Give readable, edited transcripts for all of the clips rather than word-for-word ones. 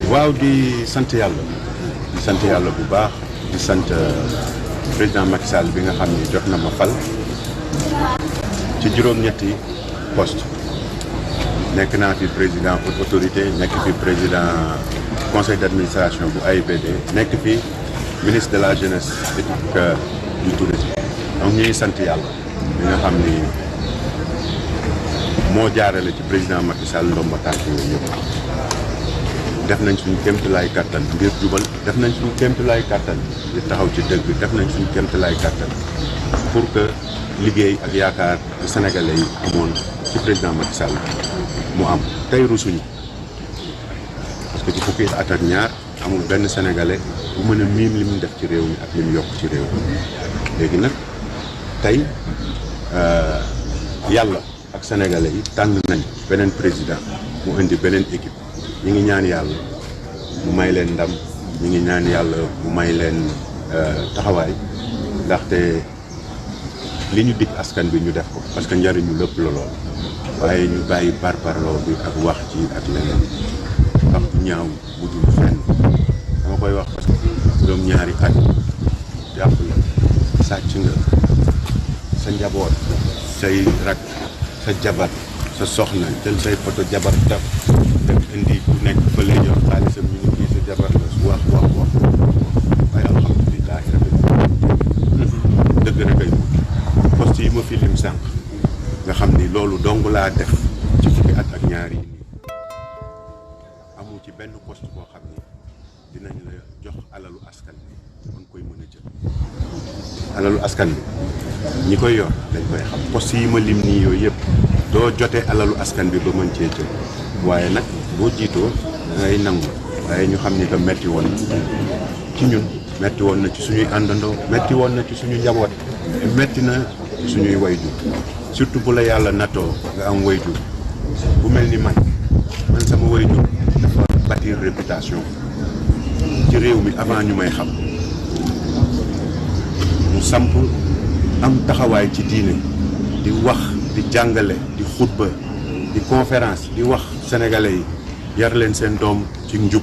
waaw di sant yàlla bu baax di sant président Macky Sall bi nga xam ni jot na ma fal ci juróom-ñetti poste nekk naa fi président pour autorité nekk fi président conseil d'administration bu AIBD nekk fi ministre de la jeunesse et du tourisme donc ñuy sant yàlla bi nga xam ni moo jaarale ci président Macky Sall ndomba tànk yooyu yëpp def nañ suñu kéemtalaay kàttan ngir jubal def nañ suñu kéemtalaay kàttan ngir taxaw ci dëgg def nañ suñu kéemtalaay kàttan pour que liggéey ak yaakaar yu sénégalais yi amoon ci président Macky Sall mu am tey rusuñu parce que ci fukki at ak ñaar amul benn sénégalais bu mën a miim li mu def ci réew mi ak li mu yokk ci réew mi léegi nag tey yàlla ak sénégalais yi tànn nañ beneen président mu indi beneen équipe ñi ngi ñaan yàlla mu may leen ndam ñi ngi ñaan yàlla mu may leen taxawaay ndaxte li ñu dig askan bi ñu def ko parce que njariñu lépp la lool waaye ñu bàyyi parparloo bi ak wax ci ak leneen wax du ñaaw mujjul fenn dama koy wax parce que juróom ñaari at jàpp la sàcc nga sa njaboot say rak sa jabar sa soxna jël say photo jabar taf dem indi ku nekk fa lay jox xaalisam ñu ngi kii sa jabar la su wax waaye alhamdulilah dëgg rek ay poste yi ma fi lim sànq nga xam ni loolu dong laa def ci fukki at ak ñaar yi nii amul ci benn poste boo xam ni dinañ la jox alalu askan bi kon koy mën a jël alalu askan bi ñi koy yor dañ koy xam poste yi ma lim nii yooyu yëpp doo jotee alalu askan bi ba mën cee jël waaye nag boo jiitoo da ngay nangu waaye ñu xam ni que metti woon ci ñun metti woon na ci suñuy àndandoo metti woon na ci suñu njaboot metti na ci suñuy wayjur surtout bu la yàlla nattoo nga am wayjur bu mel ni man sama wayjur dafa bâtir réputation ci réew mi avant ñu may xam mu samp am taxawaay ci diine di wax di jàngale di xutba di conférence di wax sénégalais yi yar leen seen doom ci njub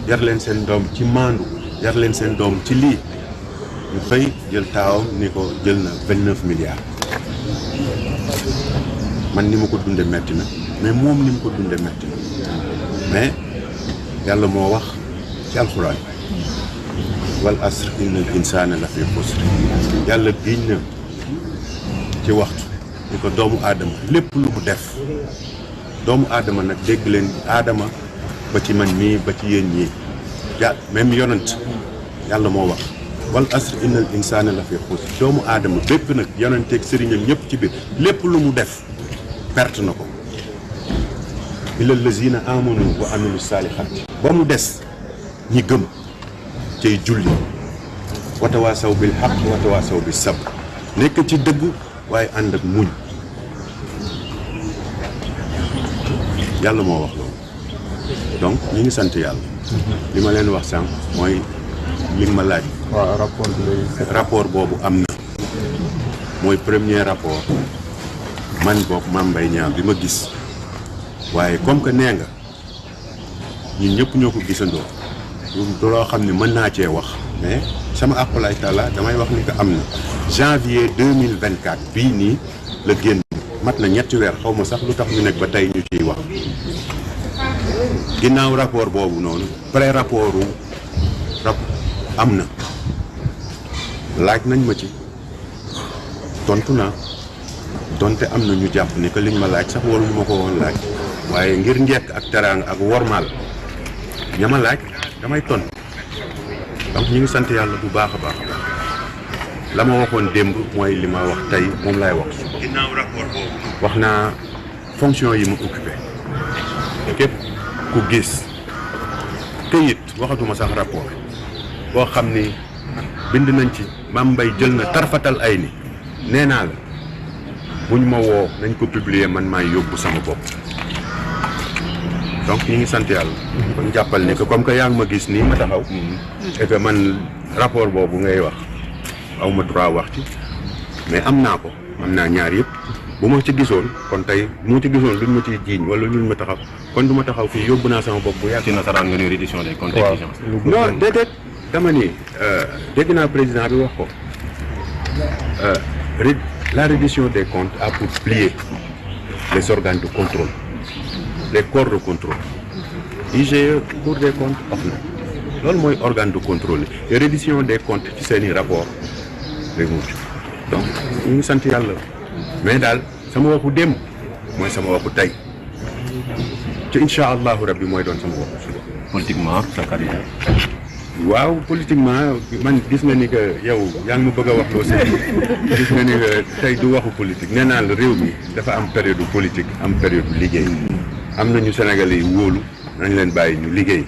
yar leen seen doom ci maandu yar leen seen doom ci lii ñu xëy jël taawam ni ko jël na 29 milliards man ni ma ko dunde metti na mais moom ni mu ko dunde metti na mais yàlla moo wax ci alxuraan wal asr innal insaana la fi xusr yàlla giñ na ci waxtu ni ko doomu aadama lépp lu mu def doomu aadama nag dégg leen aadama ba ci man mii ba ci yéen ñii ja même yonent yàlla moo wax wal asr innal insaana la fi xusr doomu aadama bépp nag yonenteeg sëriñam ñëpp ci biir lépp lu mu def perte na ko illa lazina amanu wa amilu saalihaat ba mu des ñi gëm cay julli watawaasaw bil haqq watawaasaw bis sabr nekk ci dëgg waaye ànd ak muñ yàlla moo wax loolu donc ñu ngi sant yàlla li ma leen wax sànq mooy li ma laaj waaw rapport boobu am na mooy premier rapport man boog Mame Mbaye bi ma gis waaye comme que nee nga ñun ñëpp ñoo ko gisandoo du loo xam ne mën naa cee wax mais sama aqulaay taala damay wax ni que am na janvier 2024 bii nii la génn mat na ñetti weer xaw ma sax lu tax ñu nekk ba tey ñu ciy wax ginnaaw rapport boobu noonu pré rapport am na laaj nañ ma ci tontu naa donte am na ñu jàpp ni que liñ ma laaj sax waruñu ma ko woon laaj waaye ngir njekk ak teraanga ak wormaal ña ma laaj damay tontu donc ñu ngi sant yàlla bu baax a baax a baax la ma waxoon démb mooy li ma wax tey moom laay wax suba. ginnaaw rapport boobu. wax naa fonction yi ma occupé képp ku gis këyit waxatuma sax rapport boo xam ni bind nañ ci Mame Mbaye jël na tarfatal ay ni nee naa la buñ ma woo nañ ko publier man maay yóbbu sama bopp donc ñu ngi sant yàlla. kon jàppal ni que comme que yaa ngi ma gis nii ma taxaw. et que man rapport boobu ngay wax aw ma droit wax ci mais am naa ko am naa ñaar yëpp bu ma ci gisoon kon tey bu ma ci gisoon duñ ma ciy jiiñ wala ñun ma taxaw kon du ma taxaw fii yóbbu naa sama bopp bu yàgg. ci nasaraan nga ne reddition des comptes exigence. non déedéet dama ni dégg naa président bi wax ko la reddition des comptes a pour plier les organes de contrôle les corps de contrôle IGE Cour des comptes OFNAC loolu mooy organe de contrôle et reddition des comptes ci seen i rapport lay mucc donc ñu ngi sant yàlla mais daal sama waxu démb mooy sama waxu tey ci incha allahu rabbi mooy doon sama waxu suba. politiquement sa carrière. waaw politiquement man gis nga ni que yow yaa ngi ma bëgg a wax loo sëñ gis nga ni que tey du waxu politique nee naa la réew mi dafa am période politique am période liggéey am nañu Sénégalais yi wóolu nañ leen bàyyi ñu liggéey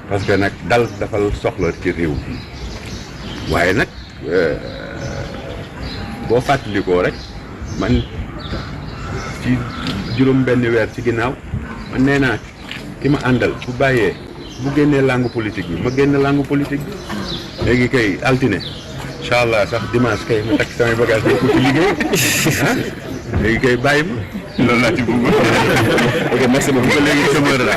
parce que nag dal dafa soxla ci réew mi waaye nag boo fàttalikoo rek man ci juróom benn weer ci ginnaaw man nee naa ki ma àndal bu bàyyee bu génnee langue politique bi ma génn langue politique bi léegi kay altine incha allah sax dimanche kay ma takk samay bagage boo ko ci liggéey ah léegi kay bàyyi ma loolu laa ci bëgg. ok merci beaucoup léegi sama heure la